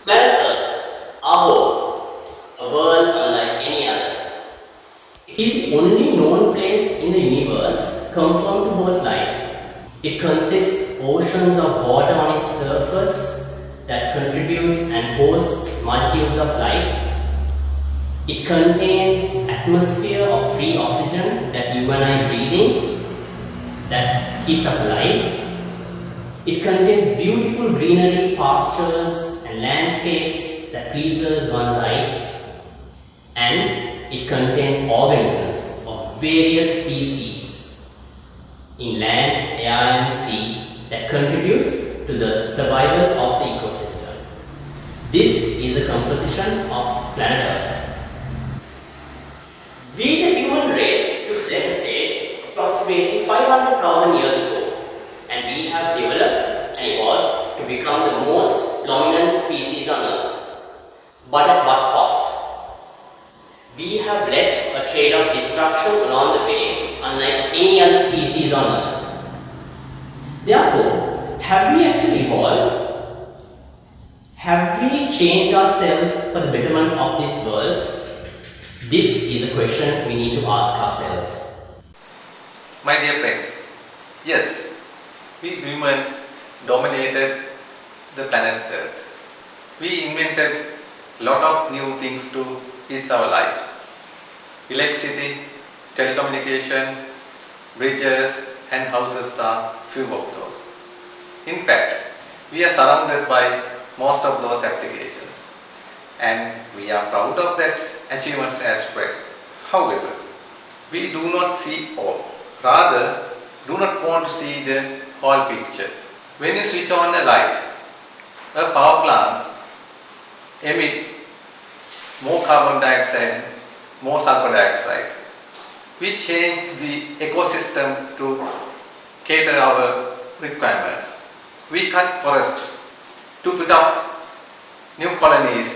Planet Earth, our home, a world unlike any other. It is the only known place in the universe confirmed to host life. It consists oceans of water on its surface that contributes and hosts multitudes of life. It contains atmosphere of free oxygen that you and I breathe in, that keeps us alive. It contains beautiful greenery, pastures and landscapes that pleases one's eye. And it contains organisms of various species in land, air and sea that contributes to the survival of the ecosystem. This is a composition of planet Earth. We, the human race, took center stage approximately 500,000 years ago, and we have developed and evolved to become the most dominant species on Earth. But at what cost? We have left a trail of destruction along the way, unlike any other species on Earth. Therefore, have we actually evolved? Have we changed ourselves for the betterment of this world? This is a question we need to ask ourselves. My dear friends, yes, we humans dominated the planet Earth. We invented a lot of new things to ease our lives. Electricity, telecommunication, bridges and houses are few of those. In fact, we are surrounded by most of those applications, and we are proud of that achievements as well. However, we do not see all, rather do not want to see the whole picture. When you switch on a light, a power plants emit more carbon dioxide, more sulfur dioxide. We change the ecosystem to cater our requirements. We cut forest to put up new colonies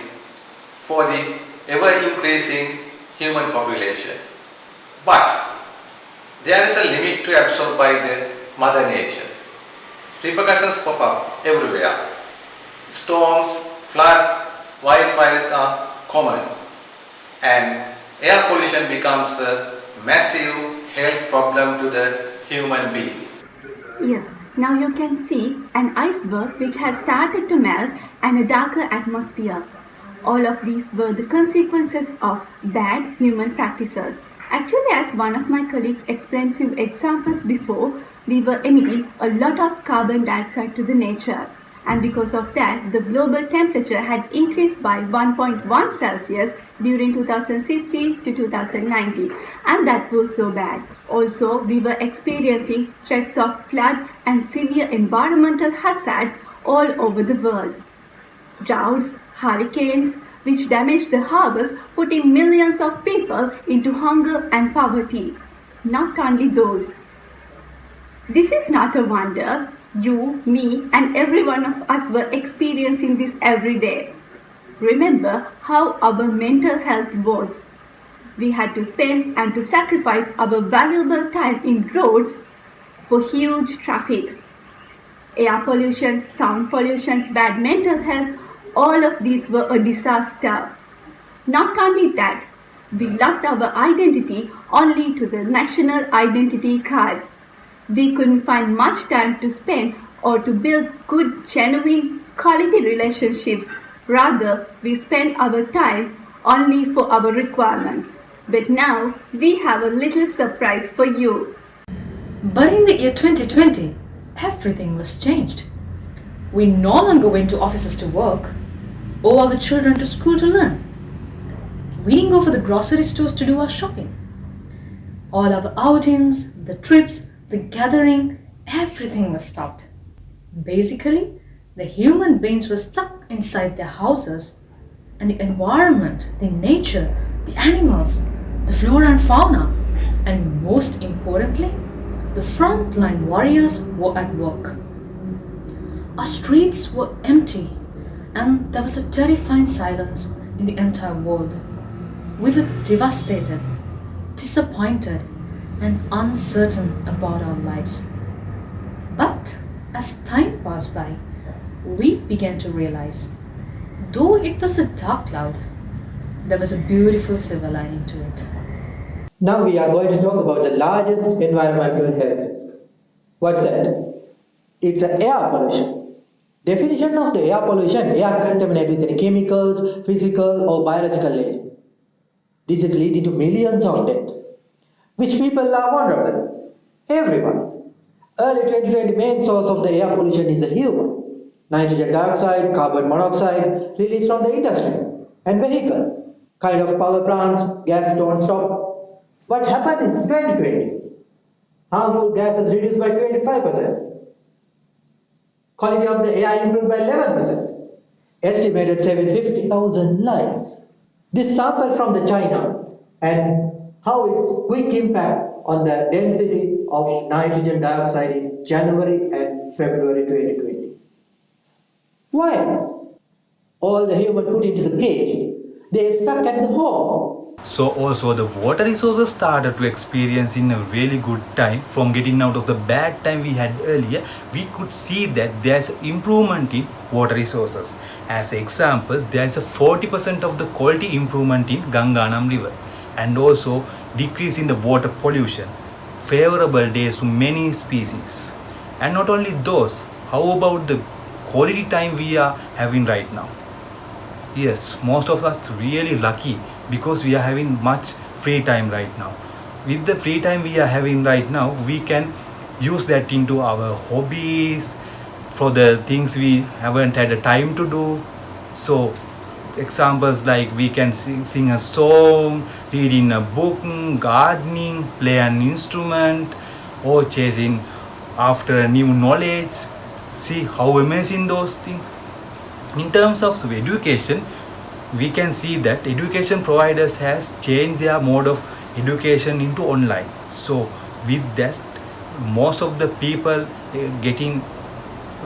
for the ever-increasing human population. But there is a limit to absorb by the Mother Nature. Repercussions pop up everywhere. Storms, floods, wildfires are common, and air pollution becomes a massive health problem to the human being. Yes, now you can see an iceberg which has started to melt and a darker atmosphere. All of these were the consequences of bad human practices. Actually, as one of my colleagues explained few examples before, we were emitting a lot of carbon dioxide to the nature. And because of that, the global temperature had increased by 1.1 Celsius during 2015 to 2019. And that was so bad. Also, we were experiencing threats of flood and severe environmental hazards all over the world. Droughts, hurricanes, which damaged the harbors, putting millions of people into hunger and poverty. Not only those. This is not a wonder. You, me, and every one of us were experiencing this every day. Remember how our mental health was. We had to spend and to sacrifice our valuable time in roads for huge traffics. Air pollution, sound pollution, bad mental health, all of these were a disaster. Not only that, we lost our identity only to the national identity card. We couldn't find much time to spend or to build good, genuine, quality relationships. Rather, we spent our time only for our requirements. But now, we have a little surprise for you. But in the year 2020, everything was changed. We no longer went to offices to work, or our children to school to learn. We didn't go for the grocery stores to do our shopping. All our outings, the trips, the gathering, everything was stopped. Basically, the human beings were stuck inside their houses, and the environment, the nature, the animals, the flora and fauna, and most importantly, the frontline warriors were at work. Our streets were empty, and there was a terrifying silence in the entire world. We were devastated, disappointed, and uncertain about our lives. But as time passed by, we began to realize Though it was a dark cloud, there was a beautiful silver lining to it. Now we are going to talk about the largest environmental health risk. What's that? It's air pollution. Definition of the air pollution: air contaminated with any chemicals, physical or biological agent. This is leading to millions of deaths. Which people are vulnerable? Everyone. Early 2020 main source of the air pollution is the human. Nitrogen dioxide, carbon monoxide released from the industry and vehicle. Kind of power plants, gas don't stop. What happened in 2020? Harmful gases reduced by 25%. Quality of the air improved by 11%. Estimated saving 50,000 lives. This sample from the China and how its quick impact on the density of nitrogen dioxide in January and February 2020. Why? All the human put into the cage, they stuck at the home. So also the water resources started to experience in a really good time from getting out of the bad time we had earlier. We could see that there's improvement in water resources. As an example, there's a 40% of the quality improvement in Ganganam river, and also decrease in the water pollution, favorable days to many species. And not only those, how about the quality time we are having right now? Yes, most of us really lucky because we are having much free time right now. With the free time we are having right now, we can use that into our hobbies, for the things we haven't had a time to do. So examples like we can sing a song, reading a book, gardening, play an instrument, or chasing after a new knowledge. See how amazing those things. In terms of education, we can see that education providers has changed their mode of education into online. So with that, most of the people getting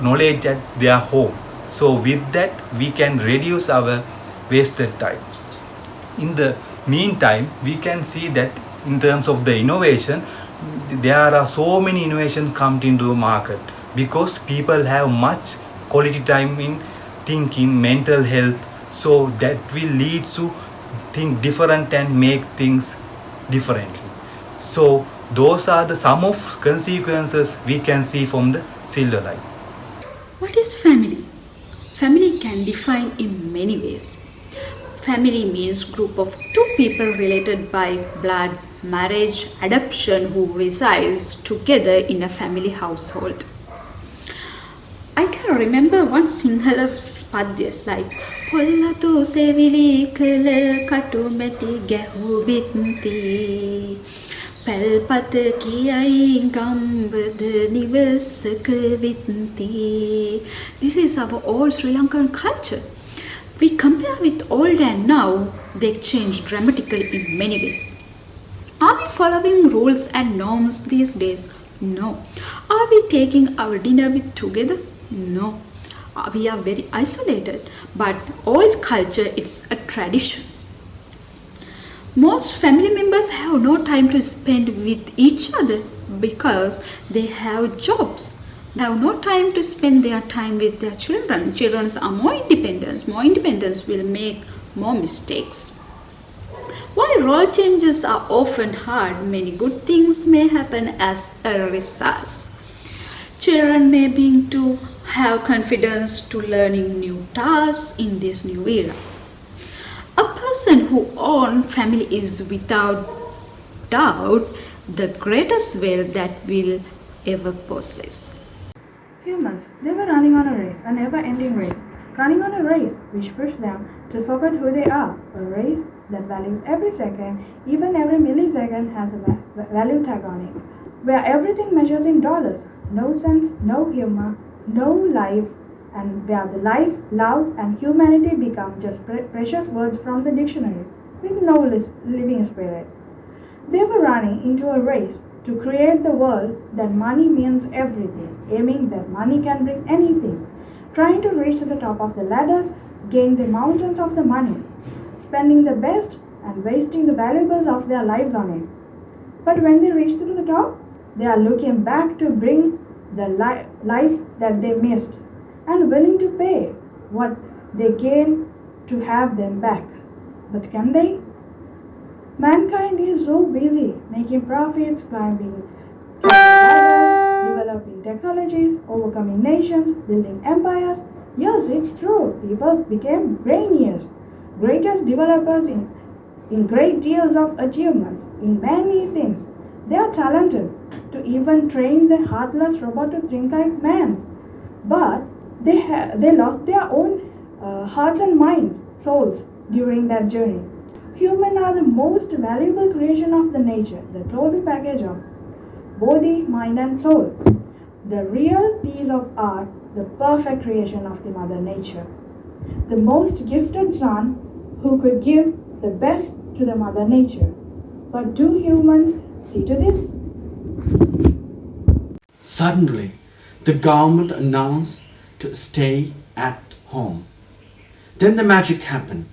knowledge at their home. So with that, we can reduce our wasted time. In the meantime, we can see that in terms of the innovation, there are so many innovations come into the market because people have much quality time in thinking, mental health. So that will lead to think different and make things differently. So those are the some of consequences we can see from the silver line. What is family? Family can define in many ways. Family means group of two people related by blood, marriage, adoption who resides together in a family household. I can remember one Sinhala padya like Pollatu sevili kala katumeti gahu bitnti Palpata kiyai gambada nivasaka vitnti. This is our old Sri Lankan culture. We compare with old and now, they change dramatically in many ways. Are we following rules and norms these days? No. Are we taking our dinner with together? No. We are very isolated, but old culture is a tradition. Most family members have no time to spend with each other because they have jobs. They have no time to spend their time with their children. Children are more independent. More independence will make more mistakes. While role changes are often hard, many good things may happen as a result. Children may begin to have confidence to learning new tasks in this new era. A person who owns family is without doubt the greatest wealth that will ever possess. Humans, they were running on a race, a never-ending race. Running on a race which pushed them to forget who they are. A race that values every second, even every millisecond has a value tag on it. Where everything measures in dollars. No sense, no humor, no life, and where the life, love, and humanity become just precious words from the dictionary, with no living spirit. They were running into a race to create the world that money means everything, aiming that money can bring anything, trying to reach to the top of the ladders, gain the mountains of the money, spending the best and wasting the valuables of their lives on it. But when they reach to the top, they are looking back to bring the life that they missed, and willing to pay what they gain to have them back. But can they? Mankind is so busy making profits, climbing ladders, developing technologies, overcoming nations, building empires. Yes, it's true. People became brainiest, greatest developers in great deals of achievements, in many things. They are talented to even train the heartless robot to think like man. But they lost their own hearts and minds, souls during that journey. Humans are the most valuable creation of the nature, the total package of body, mind, and soul. The real piece of art, the perfect creation of the Mother Nature. The most gifted son who could give the best to the Mother Nature. But do humans see to this? Suddenly, the government announced to stay at home. Then the magic happened.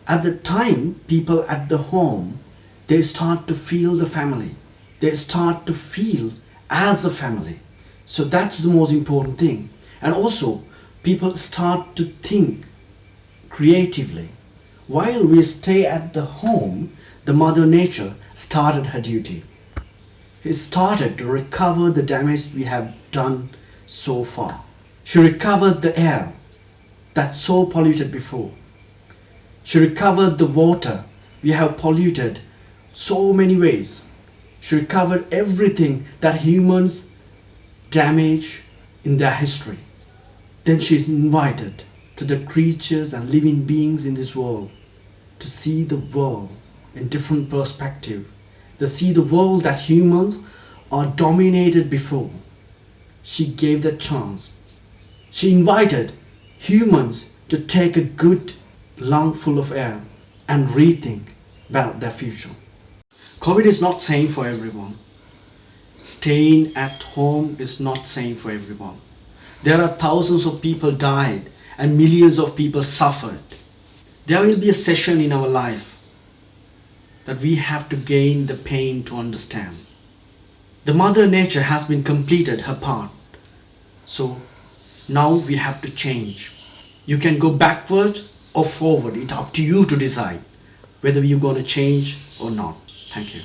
At the time, people at the home, they start to feel the family. They start to feel as a family. So that's the most important thing. And also, people start to think creatively. While we stay at the home, the Mother Nature started her duty. She started to recover the damage we have done so far. She recovered the air that's so polluted before. She recovered the water we have polluted so many ways. She recovered everything that humans damage in their history. Then she is invited to the creatures and living beings in this world to see the world in different perspective. To see the world that humans are dominated before. She gave the chance. She invited humans to take a good lungful of air and rethink about their future. COVID is not same for everyone. Staying at home is not same for everyone. There are thousands of people died and millions of people suffered. There will be a session in our life that we have to gain the pain to understand. The Mother Nature has been completed her part. So now we have to change. You can go backward or forward. It's up to you to decide whether you're going to change or not. Thank you.